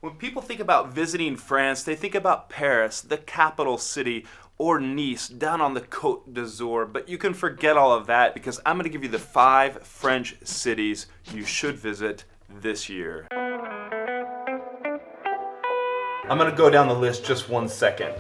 When people think about visiting France, they think about Paris, the capital city, or Nice, down on the Côte d'Azur. But you can forget all of that because I'm going to give you the 5 French cities you should visit this year. I'm going to go down the list just 1 second.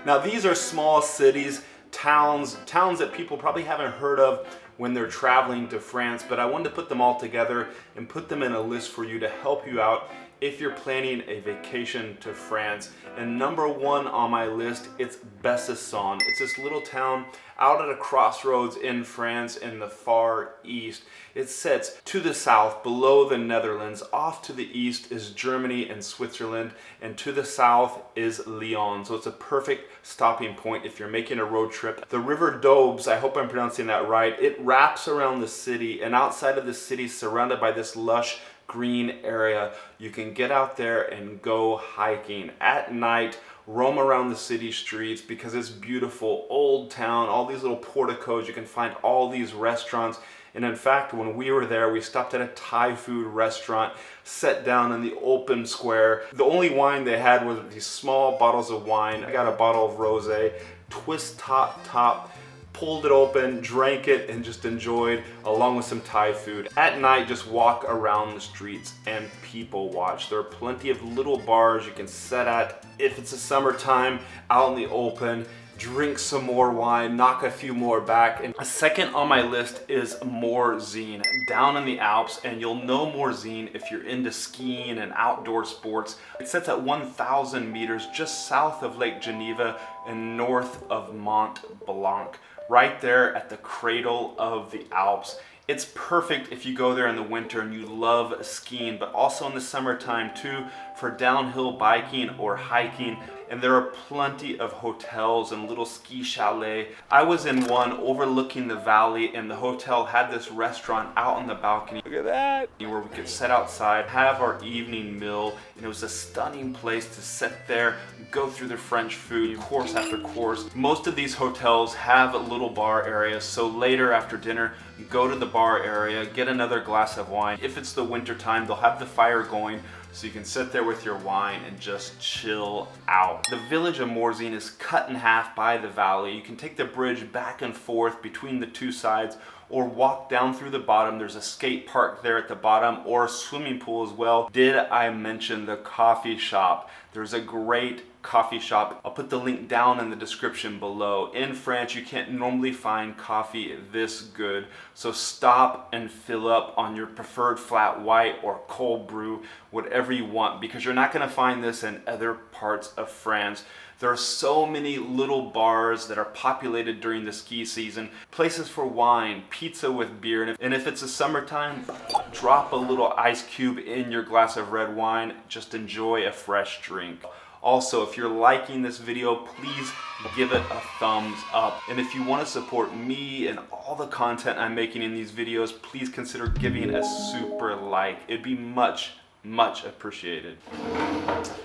Now these are small cities, towns that people probably haven't heard of when they're traveling to France, but I wanted to put them all together and put them in a list for you to help you out if you're planning a vacation to France. And number 1 on my list, it's BESANCON. It's this little town out at a crossroads in France in the far east. It sits to the south below the Netherlands. Off to the east is Germany and Switzerland, and to the south is Lyon. So it's a perfect stopping point if you're making a road trip. The River Doubs, I hope I'm pronouncing that right, it wraps around the city, and outside of the city, surrounded by this lush green area, you can get out there and go hiking at night, roam around the city streets because it's beautiful old town, all these little porticos, you can find all these restaurants. And in fact, when we were there, we stopped at a Thai food restaurant, sat down in the open square. The only wine they had was these small bottles of wine. I got a bottle of rosé, twist top, pulled it open, drank it, and just enjoyed, along with some Thai food. At night, just walk around the streets and people watch. There are plenty of little bars you can sit at. If it's the summertime, out in the open, drink some more wine, knock a few more back. And a second on my list is MORZINE, down in the Alps, and you'll know MORZINE if you're into skiing and outdoor sports. It sits at 1,000 meters just south of Lake Geneva and north of Mont Blanc, right there at the cradle of the Alps. It's perfect if you go there in the winter and you love skiing, but also in the summertime too for downhill biking or hiking. And there are plenty of hotels and little ski chalets. I was in one overlooking the valley, and the hotel had this restaurant out on the balcony. Look at that! Where we could sit outside, have our evening meal, and it was a stunning place to sit there, go through the French food, course after course. Most of these hotels have little bar areas, so later after dinner, go to the bar area, get another glass of wine. If it's the winter time, they'll have the fire going, so you can sit there with your wine and just chill out. The village of MORZINE is cut in half by the valley. You can take the bridge back and forth between the two sides or walk down through the bottom. There's a skate park there at the bottom, or a swimming pool as well. Did I mention the coffee shop? There's a great coffee shop. I'll put the link down in the description below. In France, you can't normally find coffee this good, so stop and fill up on your preferred flat white or cold brew, whatever you want, because you're not going to find this in other parts of France. There are so many little bars that are populated during the ski season, places for wine, pizza with beer, and if it's the summertime, drop a little ice cube in your glass of red wine. Just enjoy a fresh drink. Also, if you're liking this video, please give it a thumbs up. And if you want to support me and all the content I'm making in these videos, please consider giving a super like. It'd be much appreciated.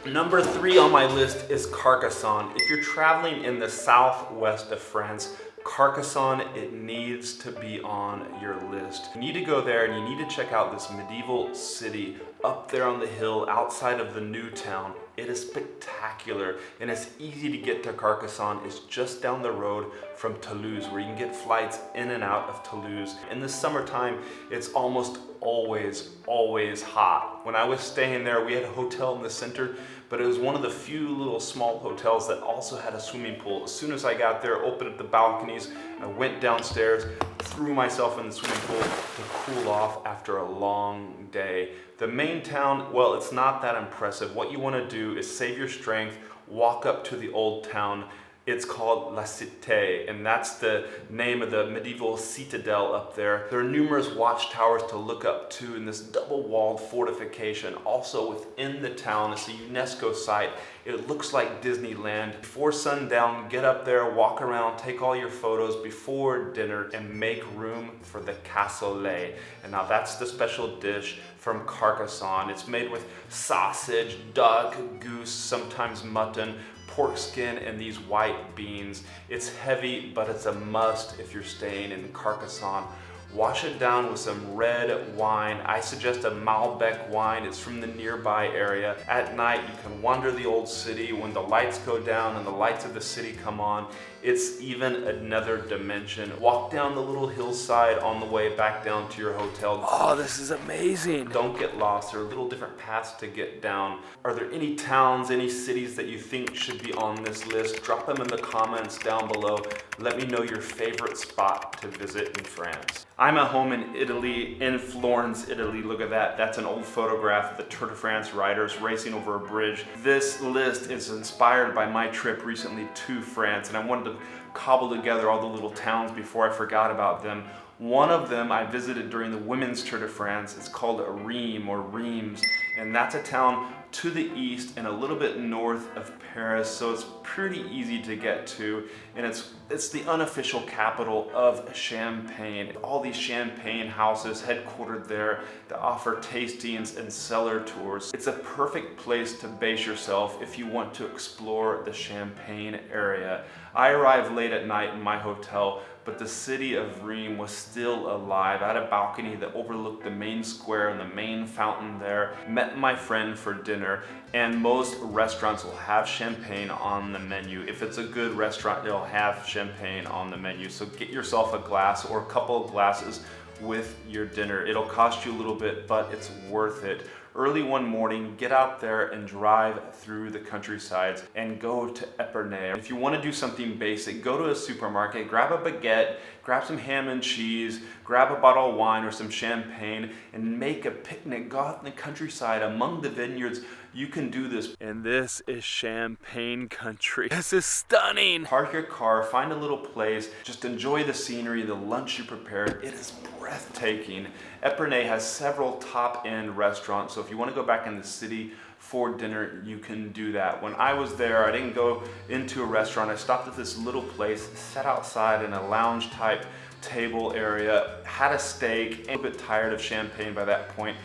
Number 3 on my list is Carcassonne. If you're traveling in the southwest of France, Carcassonne, it needs to be on your list. You need to go there and you need to check out this medieval city up there on the hill outside of the new town. It is spectacular, and it's easy to get to Carcassonne. It's just down the road from Toulouse, where you can get flights in and out of Toulouse. In the summertime, it's almost always hot. When I was staying there, we had a hotel in the center, but it was one of the few little small hotels that also had a swimming pool. As soon as I got there, opened up the balconies, I went downstairs, threw myself in the swimming pool to cool off after a long day. The main town, well, it's not that impressive. What you want to do is save your strength, walk up to the old town. It's called La Cité, and that's the name of the medieval citadel up there. There are numerous watchtowers to look up to in this double-walled fortification. Also within the town, it's a UNESCO site. It looks like Disneyland. Before sundown, get up there, walk around, take all your photos before dinner, and make room for the cassoulet. And now that's the special dish from Carcassonne. It's made with sausage, duck, goose, sometimes mutton, pork skin and these white beans. It's heavy, but it's a must if you're staying in Carcassonne. Wash it down with some red wine. I suggest a Malbec wine. It's from the nearby area. At night, you can wander the old city. When the lights go down and the lights of the city come on, it's even another dimension. Walk down the little hillside on the way back down to your hotel. Oh, this is amazing. Don't get lost. There are little different paths to get down. Are there any towns, any cities that you think should be on this list? Drop them in the comments down below. Let me know your favorite spot to visit in France. I'm at home in Italy, in Florence, Italy. Look at that. That's an old photograph of the Tour de France riders racing over a bridge. This list is inspired by my trip recently to France, and I wanted to cobble together all the little towns before I forgot about them. One of them I visited during the Women's Tour de France. It's called Reims or Reims, and that's a town to the east and a little bit north of Paris, so it's pretty easy to get to, and it's the unofficial capital of Champagne. All these champagne houses headquartered there that offer tastings and cellar tours. It's a perfect place to base yourself if you want to explore the Champagne area. I arrived late at night in my hotel, but the city of Reims was still alive. I had a balcony that overlooked the main square and the main fountain there. Met my friend for dinner, and most restaurants will have champagne on the menu. If it's a good restaurant, they'll have champagne on the menu. So get yourself a glass or a couple of glasses with your dinner. It'll cost you a little bit, but it's worth it. Early one morning, get out there and drive through the countrysides and go to OBERNAI. If you want to do something basic, go to a supermarket, grab a baguette, grab some ham and cheese, grab a bottle of wine or some champagne, and make a picnic. Go out in the countryside among the vineyards. You can do this. And this is Champagne country. This is stunning. Park your car, find a little place, just enjoy the scenery, the lunch you prepared. It is breathtaking. OBERNAI has several top-end restaurants, so if you want to go back in the city for dinner, you can do that. When I was there, I didn't go into a restaurant. I stopped at this little place, sat outside in a lounge type table area, had a steak, and a bit tired of champagne by that point.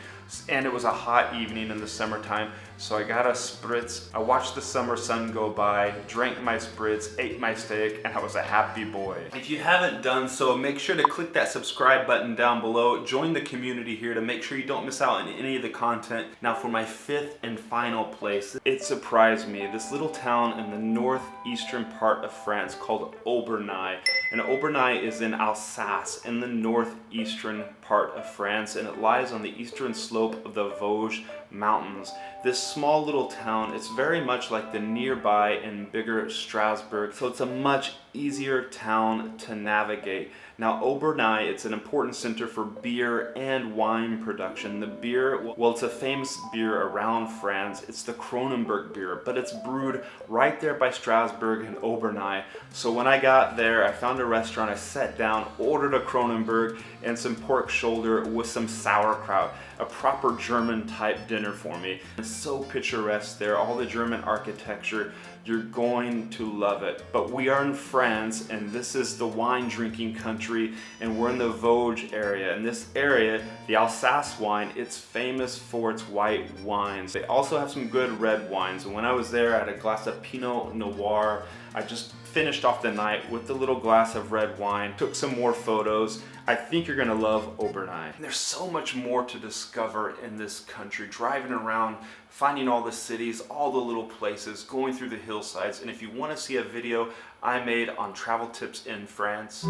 And it was a hot evening in the summertime, so I got a spritz. I watched the summer sun go by, drank my spritz, ate my steak, and I was a happy boy. If you haven't done so, make sure to click that subscribe button down below. Join the community here to make sure you don't miss out on any of the content. Now for my fifth and final place, it surprised me. This little town in the northeastern part of France called OBERNAI. And OBERNAI is in Alsace, in the northeastern part of France, and it lies on the eastern slope of the Vosges Mountains. This small little town, it's very much like the nearby and bigger Strasbourg, so it's a much easier town to navigate. Now OBERNAI, it's an important center for beer and wine production. The beer, well, it's a famous beer around France. It's the Kronenberg beer, but it's brewed right there by Strasbourg and OBERNAI. So when I got there, I found a restaurant, I sat down, ordered a Kronenberg and some pork shoulder with some sauerkraut, a proper German type dinner for me. It's so picturesque there, all the German architecture. You're going to love it. But we are in France, and this is the wine drinking country, and we're in the Vosges area. In this area, the Alsace wine, it's famous for its white wines. They also have some good red wines. And when I was there, I had a glass of Pinot Noir. I just finished off the night with a little glass of red wine, took some more photos. I think you're gonna love OBERNAI. There's so much more to discover in this country, driving around, finding all the cities, all the little places, going through the hillsides. And if you wanna see a video I made on travel tips in France,